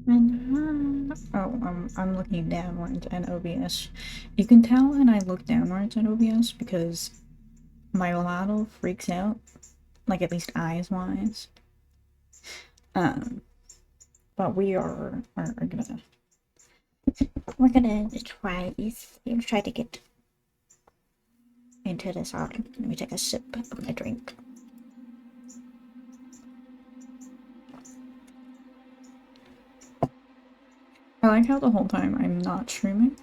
I'm looking downwards in OBS. You can tell when I look downwards in OBS because my model freaks out, like at least eyes-wise. But we're gonna try to get into this autumn. Let me take a sip of my drink. I like how the whole time I'm not streaming,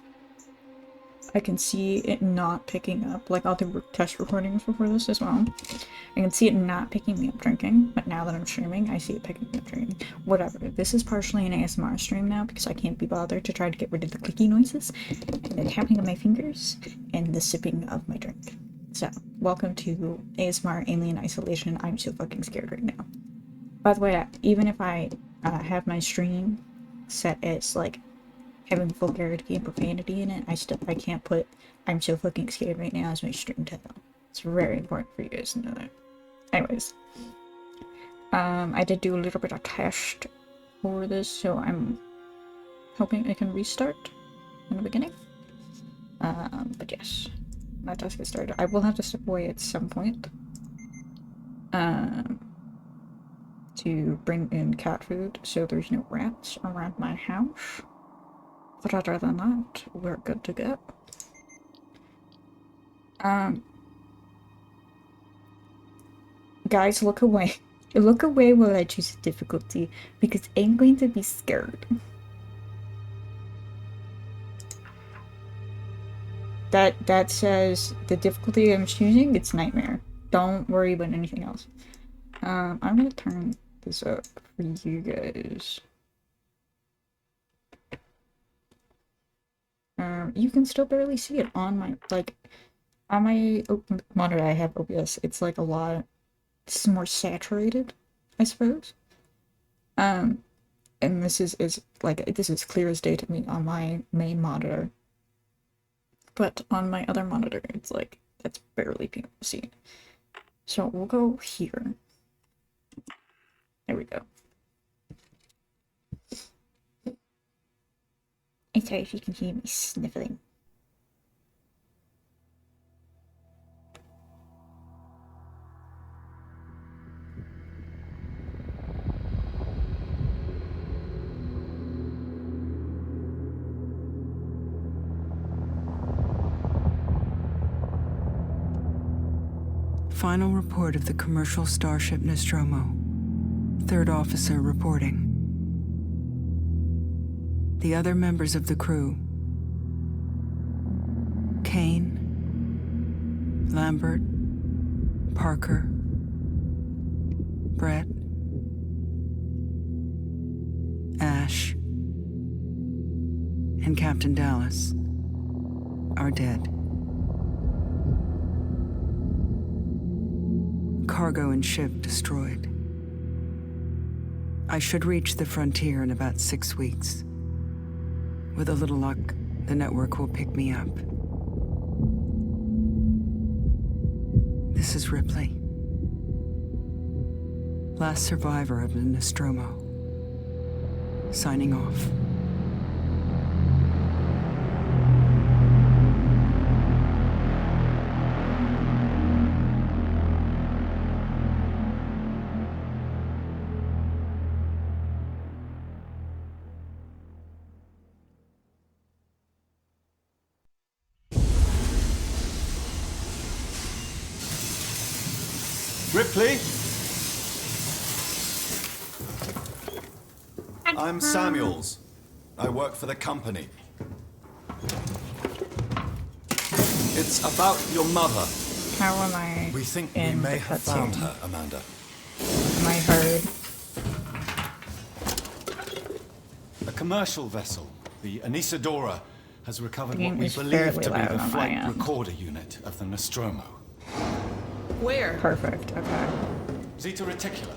I can see it not picking up. Like, I'll do test recordings before this as well. I can see it not picking me up drinking, but now that I'm streaming, I see it picking me up drinking. Whatever. This is partially an ASMR stream now because I can't be bothered to try to get rid of the clicky noises and the tapping of my fingers and the sipping of my drink. So, welcome to ASMR Alien Isolation. I'm so fucking scared right now. By the way, even if I have my stream set as, like, having vulgarity and profanity in it, I can't put I'm so fucking scared right now as my stream title. It's very important for you guys to know that. Anyways. I did do a little bit of test for this, so I'm hoping I can restart in the beginning. But yes. Let's just get started. I will have to step away at some point. To bring in cat food so there's no rats around my house. But other than that, we're good to go. Guys, look away. Look away while I choose difficulty, because I'm going to be scared. That says the difficulty I'm choosing, it's nightmare. Don't worry about anything else. I'm gonna turn this up for you guys. You can still barely see it on my, like, on my monitor I have OBS. It's like a lot, it's more saturated, I suppose. And this is clear as day to me on my main monitor. But on my other monitor, it's like, that's barely being seen. So we'll go here. There we go. I'm sorry if you can hear me sniffling. Final report of the commercial starship Nostromo. Third officer reporting. The other members of the crew: Kane, Lambert, Parker, Brett, Ash, and Captain Dallas, are dead. Cargo and ship destroyed. I should reach the frontier in about 6 weeks. With a little luck, the network will pick me up. This is Ripley. Last survivor of the Nostromo. Signing off. Ripley? I'm Samuels. I work for the company. It's about your mother. How am I? We think we may have found her, Amanda. Am I heard? A commercial vessel, the Anisadora, has recovered what we It's believe fairly to be loud the on my flight end. recorder unit of the Nostromo. Where? Perfect, okay. Zeta Reticula.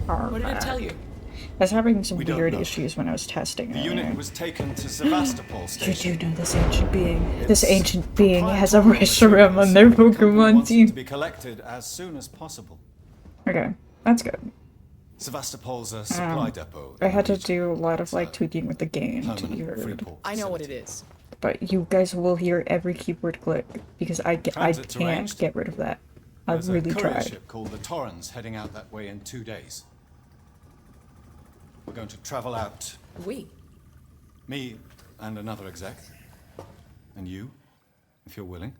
What did it tell you? I was having some We don't weird know. issues when I was testing The earlier. unit was taken to Sevastopol You station. do know this ancient being. This It's ancient being has a proprietary Reshiram on their materials, so the company Pokemon wants it team. to be collected as soon as possible. Okay, that's good. Sevastopol's a supply depot. I in had the to do a lot of like It's a tweaking with the game to be permanent heard. Freeport I know what it facility. is. But you guys will hear every keyboard click because I Transit's can't arranged. get rid of that. I There's really a courier tried. ship called the Torrens heading out that way in 2 days. We're going to travel out, We. me and another exec. And you, if you're willing.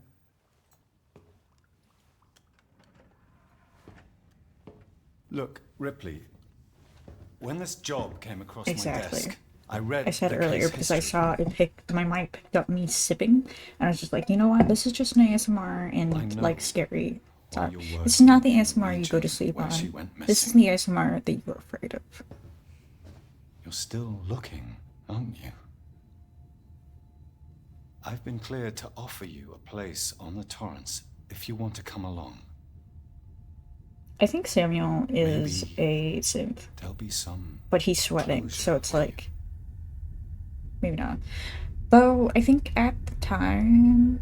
Look, Ripley, when this job came across Exactly. my desk, I read I said the earlier case because I history. saw it pick my mic picked up me sipping, and I was just like, you know what? This is just an ASMR I and know like scary while stuff. you're This is not the working in ASMR you go to region sleep where she on. went This is missing. the ASMR that you're afraid of. You're still looking, aren't you? I've been cleared to offer you a place on the Torrens if you want to come along. I think Samuel is Maybe a synth, there'll be some but he's sweating, closure so it's for you. like maybe not. Though I think at the time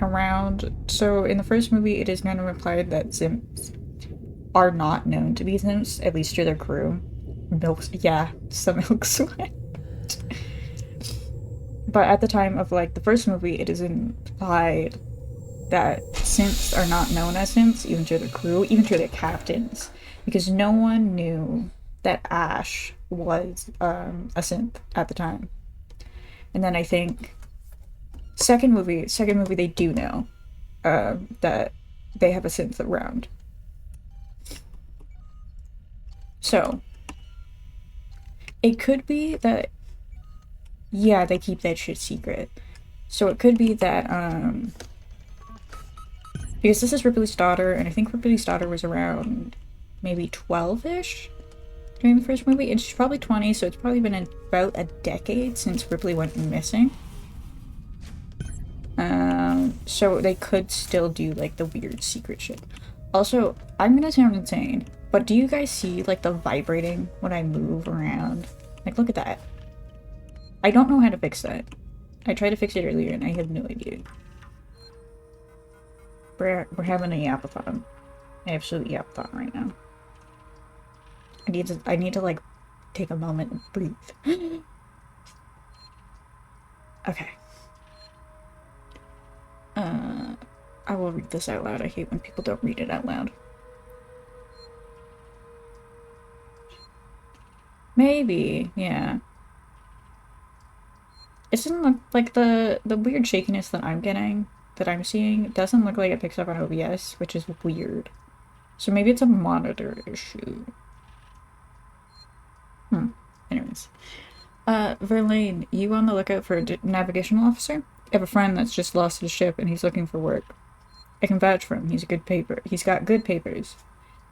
around so in the first movie it is kind of implied that synths are not known to be synths, at least to their crew. Some milk sweat. But at the time of like the first movie, it is implied that synths are not known as synths, even to their crew, even to their captains, because no one knew that Ash was a synth at the time. And then I think second movie they do know that they have a synth around. So it could be that they keep that shit secret. So it could be that because this is Ripley's daughter, and I think Ripley's daughter was around maybe 12-ish during the first movie, and she's probably 20, so it's probably been about a decade since Ripley went missing. So they could still do like the weird secret shit. Also, I'm gonna sound insane, but do you guys see like the vibrating when I move around? Like, look at that. I don't know how to fix that. I tried to fix it earlier and I have no idea. We're having a yapathon. Absolute yapathon right now. I need to like take a moment and breathe. Okay. I will read this out loud. I hate when people don't read it out loud. Maybe, yeah. It doesn't look like the weird shakiness that I'm getting, that I'm seeing, doesn't look like it picks up on OBS, which is weird. So maybe it's a monitor issue. Anyways. Verlaine, you on the lookout for a navigational officer? I have a friend that's just lost his ship and he's looking for work. I can vouch for him. He's got good papers.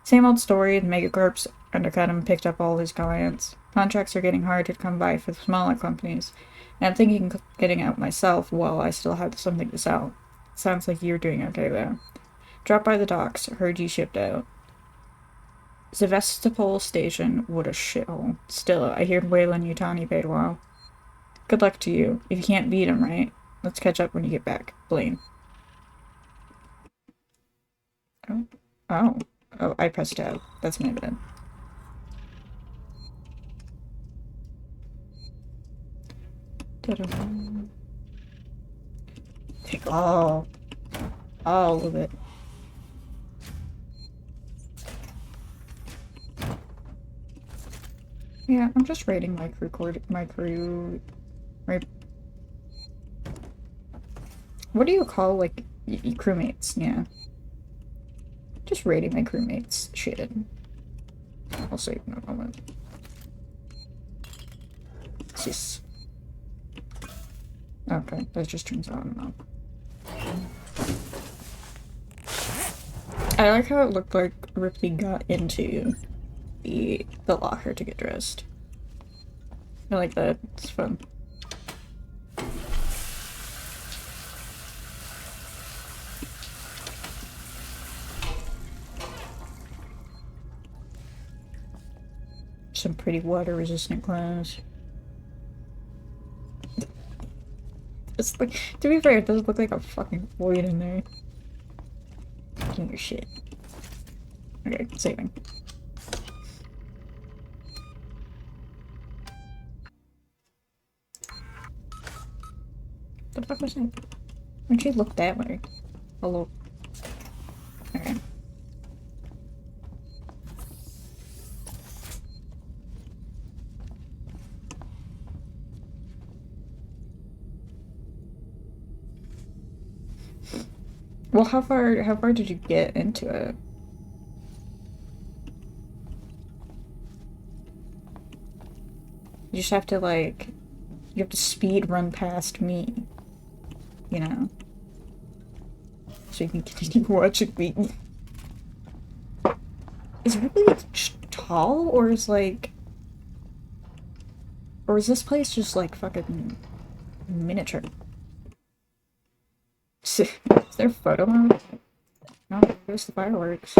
Same old story, the megacorps undercut him, picked up all his clients. Contracts are getting hard to come by for the smaller companies. And I'm thinking of getting out myself while I still have something to sell. Sounds like you're doing okay there. Drop by the docks. Heard you shipped out. Sevastopol Station. What a shithole. Still, I hear Wayland Yutani paid well. Good luck to you. If you can't beat him, right? Let's catch up when you get back. Blaine. Oh, I pressed tab. That's my bad. Take all of it. Yeah, I'm just rating my crew. Right. What do you call like crewmates? Yeah. Just rating my crewmates. Shit. I'll save in a moment. Sis. Okay, that just turns on and off. I like how it looked like Ripley got into the locker to get dressed. I like that. It's fun. Some pretty water-resistant clothes. It's like, to be fair, it does look like a fucking void in there. Give me your shit. Okay, saving. The fuck was that? Why'd you look that way? Hello. Okay. Well, how far did you get into it? You just have to, like, you have to speed run past me, you know? So you can continue watching me. Is it really tall, or is, like... Or is this place just, like, fucking miniature? Is there photo mode? No, there's the fireworks.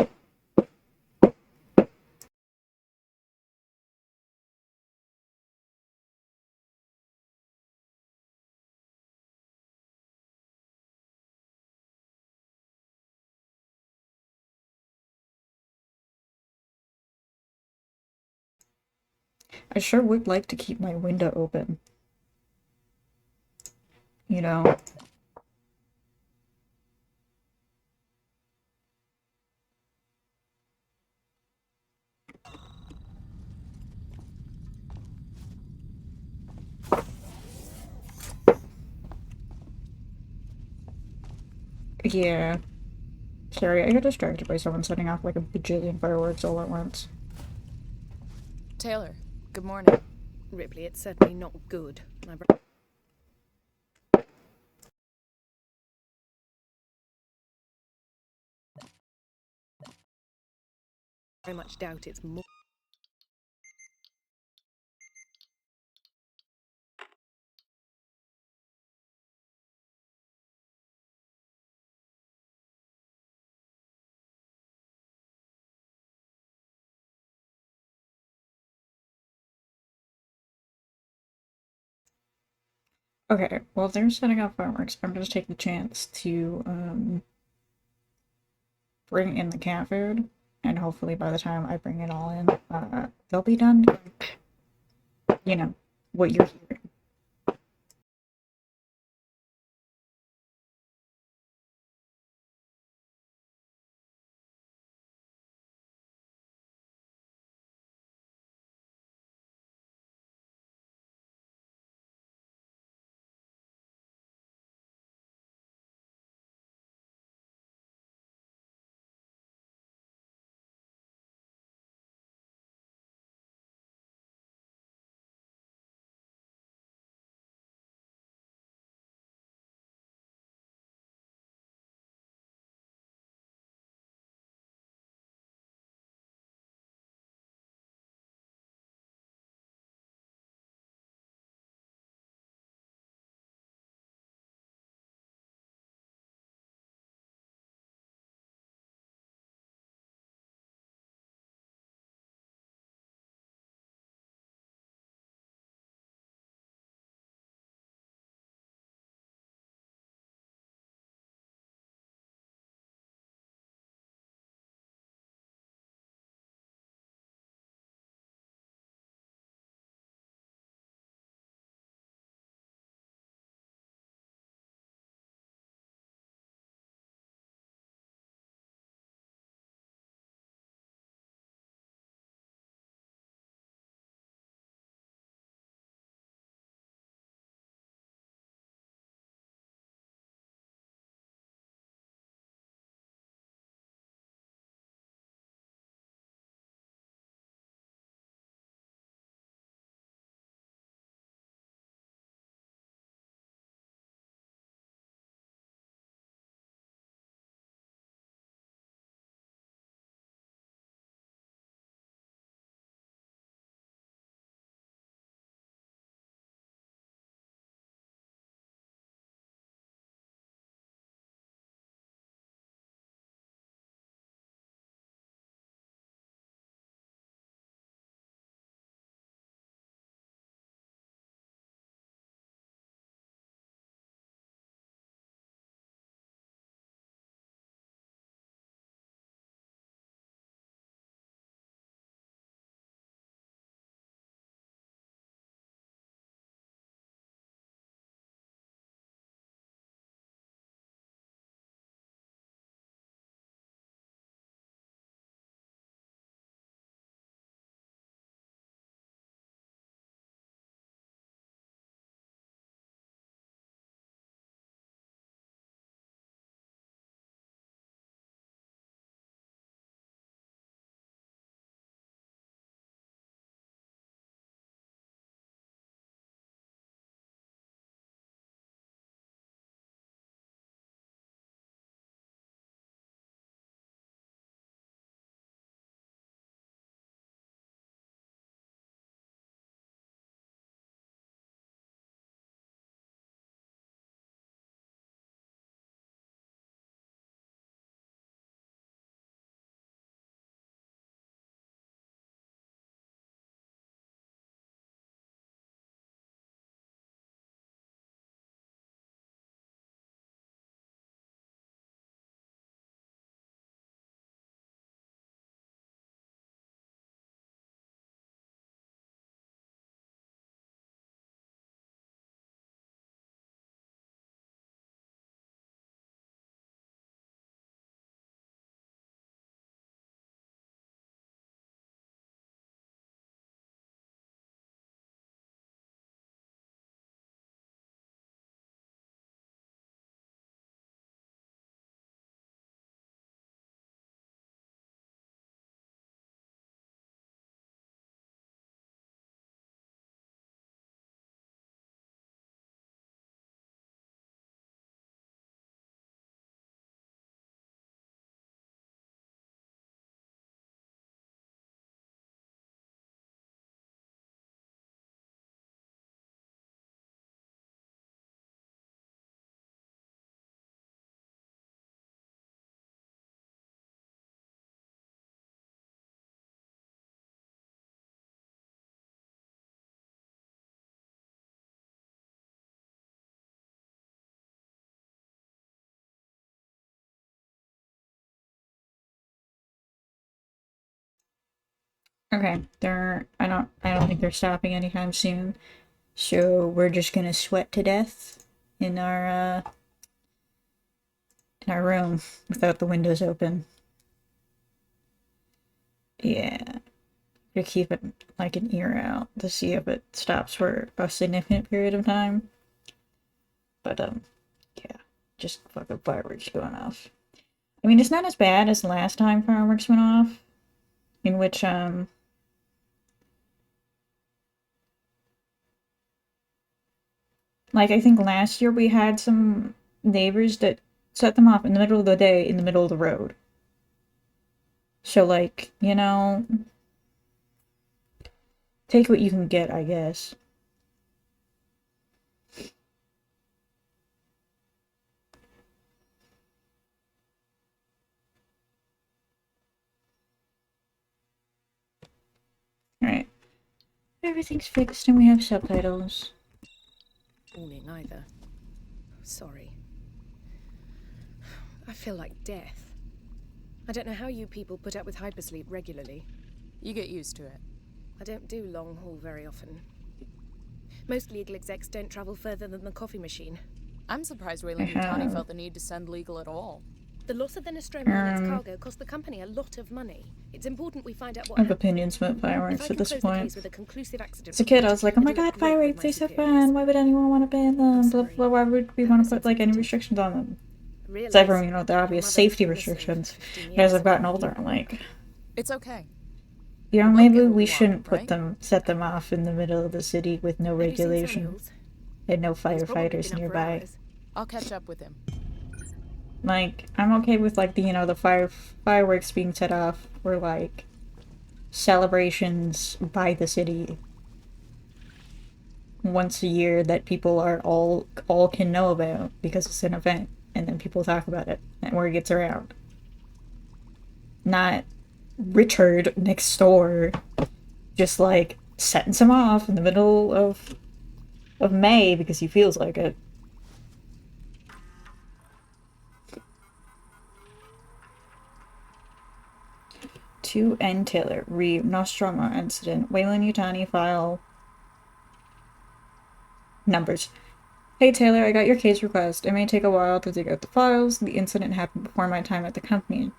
I sure would like to keep my window open. You know? Yeah. Sorry, I got distracted by someone setting off like a bajillion fireworks all at once. Taylor, good morning. Ripley, it's certainly not good. I very much doubt it's more. Okay, well, if they're setting off fireworks, I'm gonna take the chance to, bring in the cat food, and hopefully by the time I bring it all in, they'll be done. You know, what you're hearing. Okay, I don't think they're stopping anytime soon. So we're just gonna sweat to death in our room without the windows open. Yeah. To keep it like an ear out to see if it stops for a significant period of time. But yeah, just fucking fireworks going off. I mean, it's not as bad as the last time fireworks went off, in which like I think last year we had some neighbors that set them off in the middle of the day in the middle of the road. So like, you know, take what you can get, I guess. Alright. Everything's fixed and we have subtitles. Morning either. Sorry. I feel like death. I don't know how you people put up with hypersleep regularly. You get used to it. I don't do long haul very often. Most legal execs don't travel further than the coffee machine. I'm surprised Weyland-Yutani felt the need to send legal at all. The loss of the Nostromo and its cargo cost the company a lot of money. It's important we find out what I have happened. opinions about fireworks at this point. With a conclusive accident As a kid, I was like, oh my god, fireworks, they're so fun. Why would anyone want to ban them? Blah, blah, why would we want to put like any restrictions on them? Aside from, you know, the obvious safety restrictions. As I've gotten older, I'm like, it's okay. You know, maybe we shouldn't set them off in the middle of the city with no regulation and no firefighters nearby. I'll catch up with him. Like, I'm okay with like the, you know, the fireworks being set off or like celebrations by the city once a year that people are all can know about because it's an event and then people talk about it and word gets around. Not Richard next door just like setting some off in the middle of May because he feels like it. To N. Taylor, re Nostromo incident, Weyland-Yutani file numbers. Hey Taylor, I got your case request. It may take a while to dig out the files. The incident happened before my time at the company,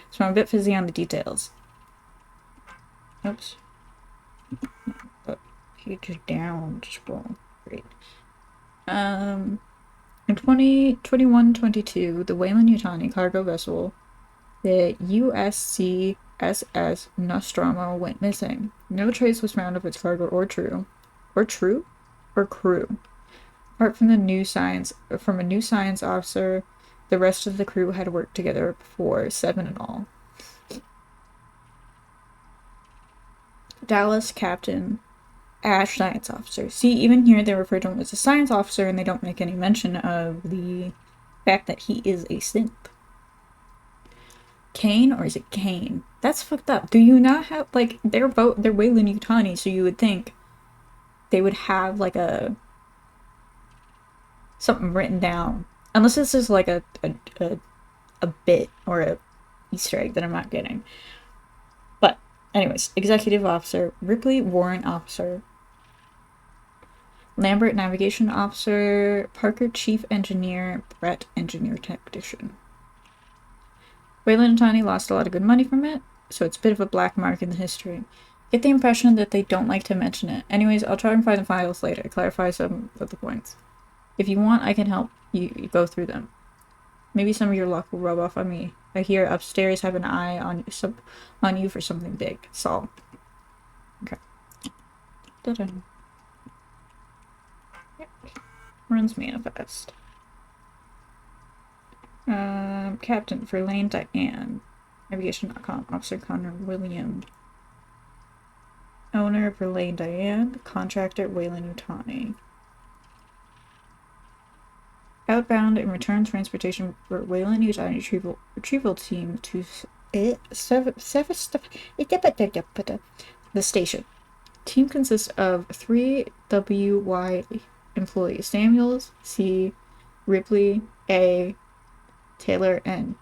so I'm a bit fuzzy on the details. Oops. Page down, scroll. Great. In 2021-22, the Weyland-Yutani cargo vessel, the USCSS Nostromo, went missing. No trace was found of its cargo or crew. Apart from a new science officer, the rest of the crew had worked together before, 7 in all. Dallas Captain Ash, science officer. See, even here they refer to him as a science officer and they don't make any mention of the fact that he is a synth. Kane, or is it Kane? That's fucked up. Do you not have, like, they're Weyland-Yutani, so you would think they would have, like, something written down. Unless this is, like, a bit or a Easter egg that I'm not getting. But, anyways, executive officer, Ripley warrant officer, Lambert navigation officer, Parker chief engineer, Brett engineer technician. Weyland-Yutani lost a lot of good money from it, so it's a bit of a black mark in the history. Get the impression that they don't like to mention it. Anyways, I'll try and find the files later, clarify some of the points. If you want, I can help you go through them. Maybe some of your luck will rub off on me. I hear upstairs have an eye on you for something big. Saul. Okay. Da-da. Yep. Runs manifest. Captain for Lane Diane. Navigation.com. Officer Connor William. Owner Verlaine Diane. Contractor Weyland-Yutani. Outbound and return transportation for Weyland-Yutani retrieval team to the station. Team consists of 3 WY employees: Samuels, C, Ripley, A, Taylor, N.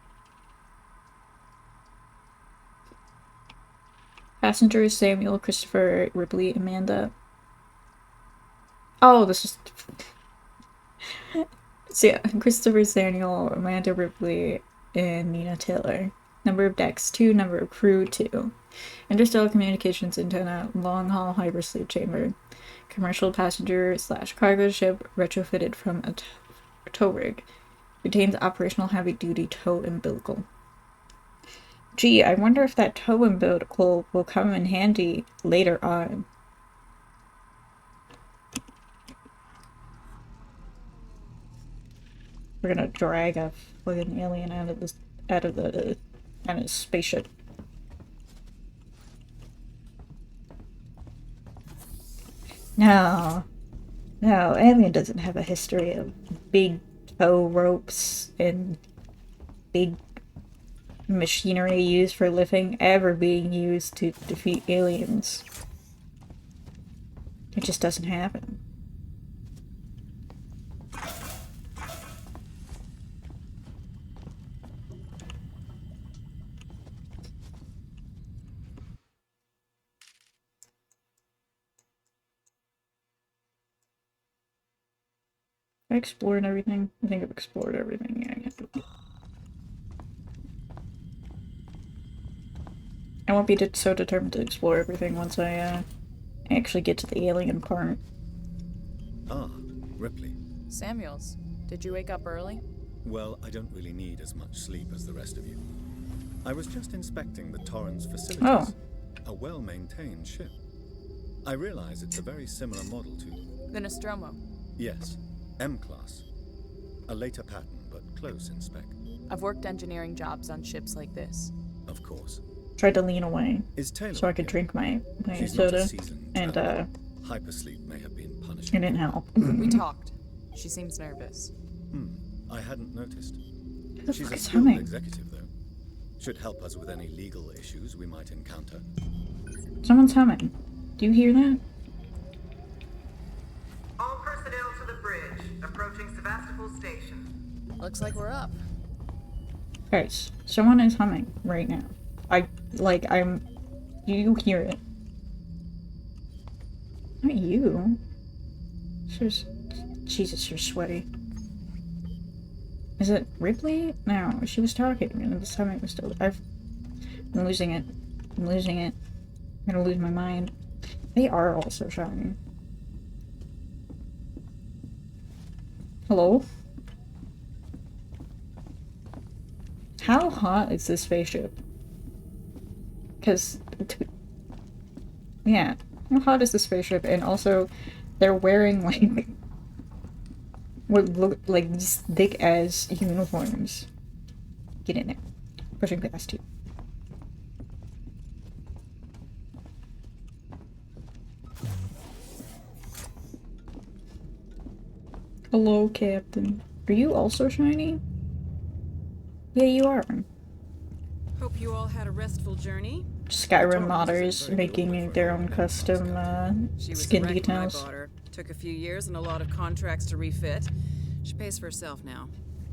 Passengers Samuel, Christopher, Ripley, Amanda. Oh, this is... So yeah, Christopher Samuel, Amanda Ripley, and Nina Taylor. Number of decks, 2. Number of crew, 2. Interstellar communications antenna, long-haul hypersleep chamber. Commercial passenger / cargo ship retrofitted from a tow rig. Retains operational heavy-duty tow umbilical. Gee, I wonder if that tow umbilical will come in handy later on. We're gonna drag a fucking alien out of the spaceship. No, alien doesn't have a history of big tow ropes and big machinery used for lifting ever being used to defeat aliens. It just doesn't happen. I explored everything. I think I've explored everything. Yeah, I won't be so determined to explore everything once I actually get to the alien part. Ah, Ripley. Samuels, did you wake up early? Well, I don't really need as much sleep as the rest of you. I was just inspecting the Torrens facilities. Oh. A well-maintained ship. I realize it's a very similar model to... The Nostromo. Yes, M-Class. A later pattern, but close in spec. I've worked engineering jobs on ships like this. Of course. Tried to lean away Is Taylor so I could okay? drink my She's soda, not a seasoned and traveler. Hypersleep may have been punishing. it didn't help. We talked. She seems nervous. I hadn't noticed. Who the She's fuck a is skilled humming? executive, though. Should help us with any legal issues we might encounter. Someone's humming. Do you hear that? All personnel to the bridge, approaching Sevastopol Station. Looks like we're up. Guys, someone is humming right now. You hear it. Not you. Jesus, you're sweaty. Is it Ripley? No, she was talking, and this time it was still. I'm losing it. I'm losing it. I'm gonna lose my mind. They are also shiny. Hello? How hot is this spaceship? Because, yeah, how hot is the spaceship? And also, they're wearing like what look like these thick ass uniforms. Get in there. Pushing past you. Hello, Captain. Are you also shiny? Yeah, you are. Hope you all had a restful journey. Skyrim modders making their own custom She was skin a wreck when I details. bought her. Took a few years and a lot of contracts to refit. She pays for herself now.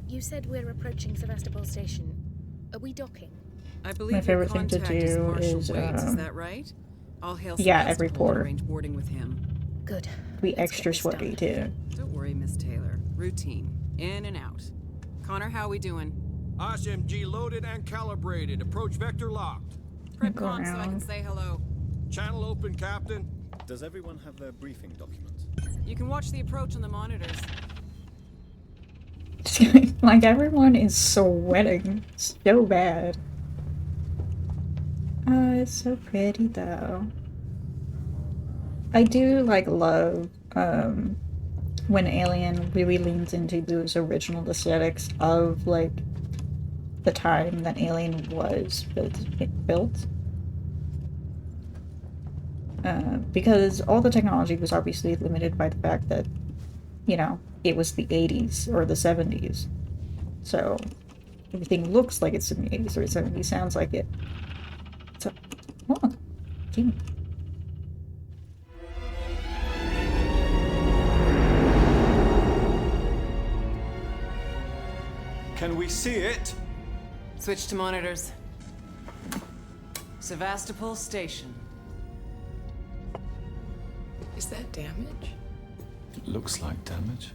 You said we're approaching Sevastopol Station. Are we docking? I believe My favorite your thing to contact is do Marshal is, Waits, is that right? I'll hail yeah, Sevastopol every and port. arrange boarding with him. Good. Be Let's get extra this sweaty done. too. Don't worry, Miss Taylor. Routine. In and out. Connor, how we doing? SMG loaded and calibrated. Approach vector locked. Prep Go con so I can around. say hello. Channel open, Captain. Does everyone have their briefing documents? You can watch the approach on the monitors. Like, everyone is sweating so bad. Oh, it's so pretty though. I do love when Alien really leans into those original aesthetics of the time that Alien was built. Because all the technology was obviously limited by the fact that, it was the 80s or the 70s. So everything looks like it's in the 80s or 70s, sounds like it. So, oh, gee. Can we see it? Switch to monitors. Sevastopol Station. Damage? Looks like damage.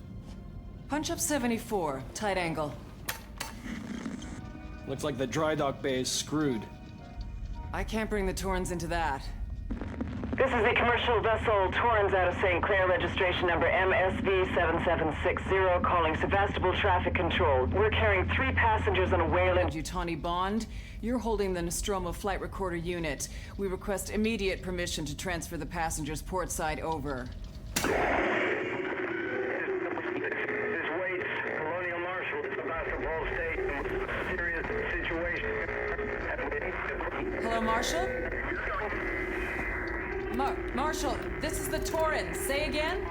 Punch up 74, tight angle. Looks like the dry dock bay is screwed. I can't bring the Torrens into that. This is the commercial vessel Torrens out of St. Clair, registration number MSV7760, calling Sevastopol Traffic Control. We're carrying 3 passengers on a whale in... Yutani Bond, you're holding the Nostromo flight recorder unit. We request immediate permission to transfer the passengers port side over. This waits Colonial Marshal, Sevastopol State, serious situation. Hello, Marshal? Marshal, this is the Torrens. Say again?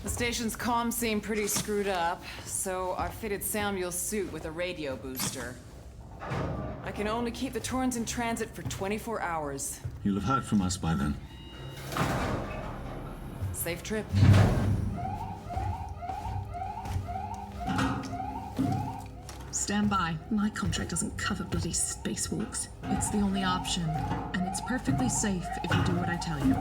The station's comms seem pretty screwed up, so I fitted Samuel's suit with a radio booster. I can only keep the Torrens in transit for 24 hours. You'll have heard from us by then. Safe trip. Stand by. My contract doesn't cover bloody spacewalks. It's the only option, and it's perfectly safe if you do what I tell you.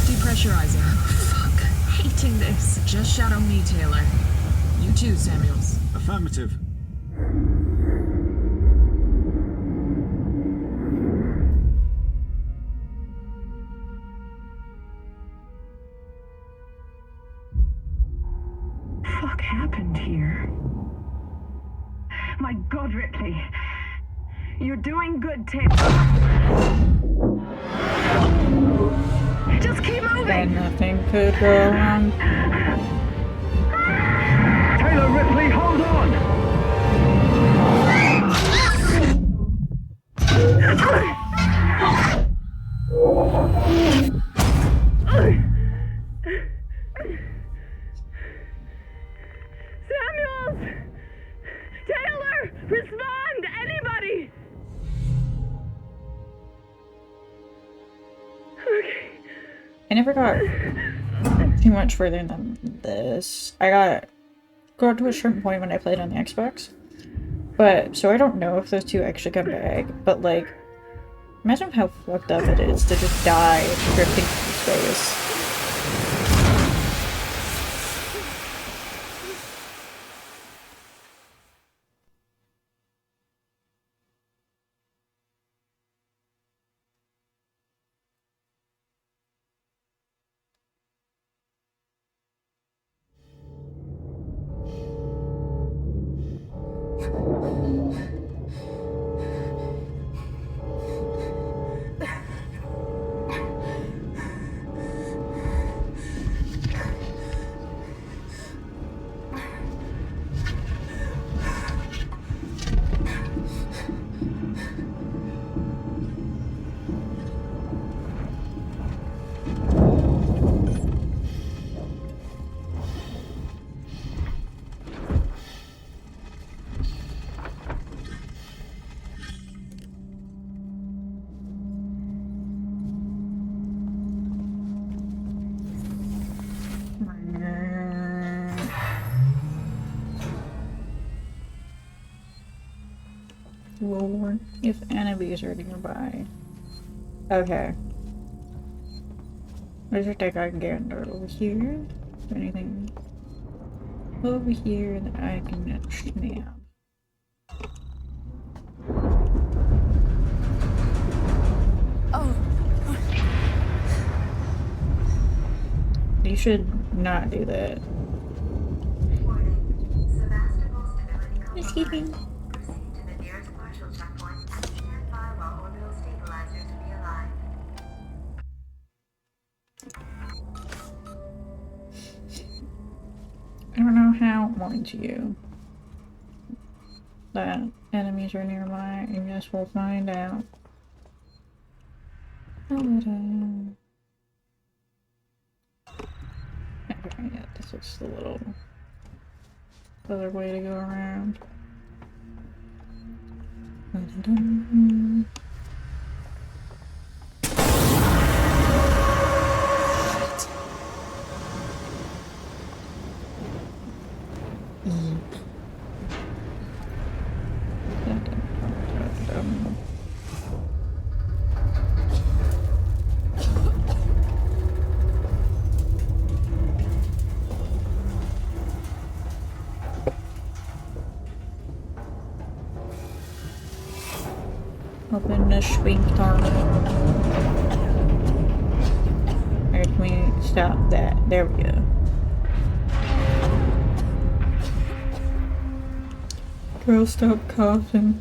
Depressurizing. Oh, fuck. Hating this. Just shadow me, Taylor. You too, Samuels. Affirmative. Fuck happened here? My God, Ripley. You're doing good, Taylor. Just keep moving! And nothing could go wrong. Taylor, Ripley, hold on! Samuels! Taylor! Respond! Anybody! Okay. I never got too much further than this. I got to a certain point when I played on the Xbox. But, so I don't know if those two actually come back, but like, imagine how fucked up it is to just die drifting through space. Will work if enemies are nearby. Okay. Let's just take our gander over here. Is there anything over here that I can snap? Oh. You should not do that. Just kidding. I don't know how it warns you that enemies are nearby. I guess we'll find out. Okay, yeah, this is the little Other way to go around. Dun-dun-dun. Open the sphincter. Alright, can we stop that? There we go. Girl, stop coughing.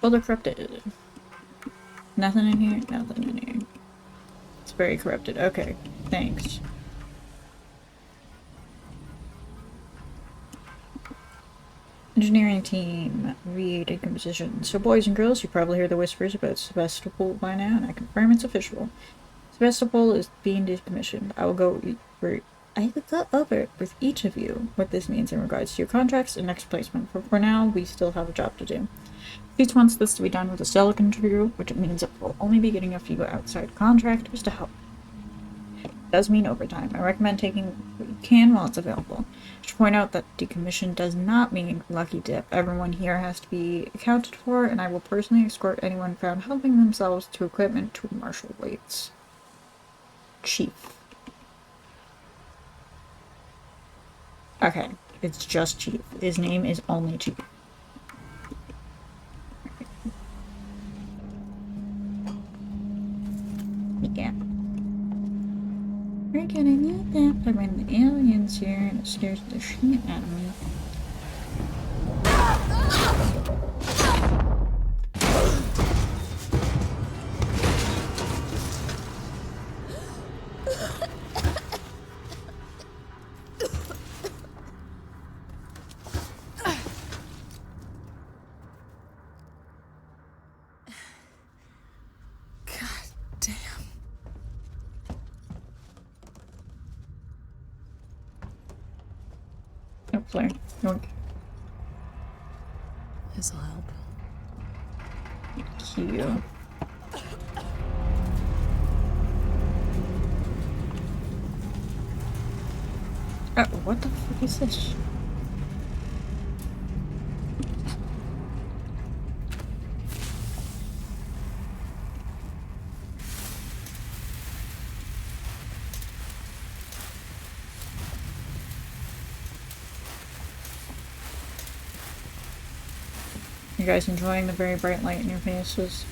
Folder corrupted. Nothing in here? Nothing in here. It's very corrupted. Okay, thanks. Engineering team, read and composition. So boys and girls, you probably heard the whispers about Sebastopol by now, and I confirm it's official. Sebastopol is being decommissioned. I will go over with each of you what this means in regards to your contracts and next placement. For now, we still have a job to do. Each wants this to be done with a stellar interview, which means that we'll only be getting a few outside contractors to help. It does mean overtime. I recommend taking what you can while it's available. I should point out that decommission does not mean lucky dip. Everyone here has to be accounted for, and I will personally escort anyone found helping themselves to equipment to martial weights. Chief. Okay, it's just Chief. His name is only Chief. Yeah. We're gonna need that for when the aliens here and it scares the shit out of me. Flare. Yoink. This'll help. Thank you. Oh, what the fuck is this? You guys enjoying the very bright light in your faces?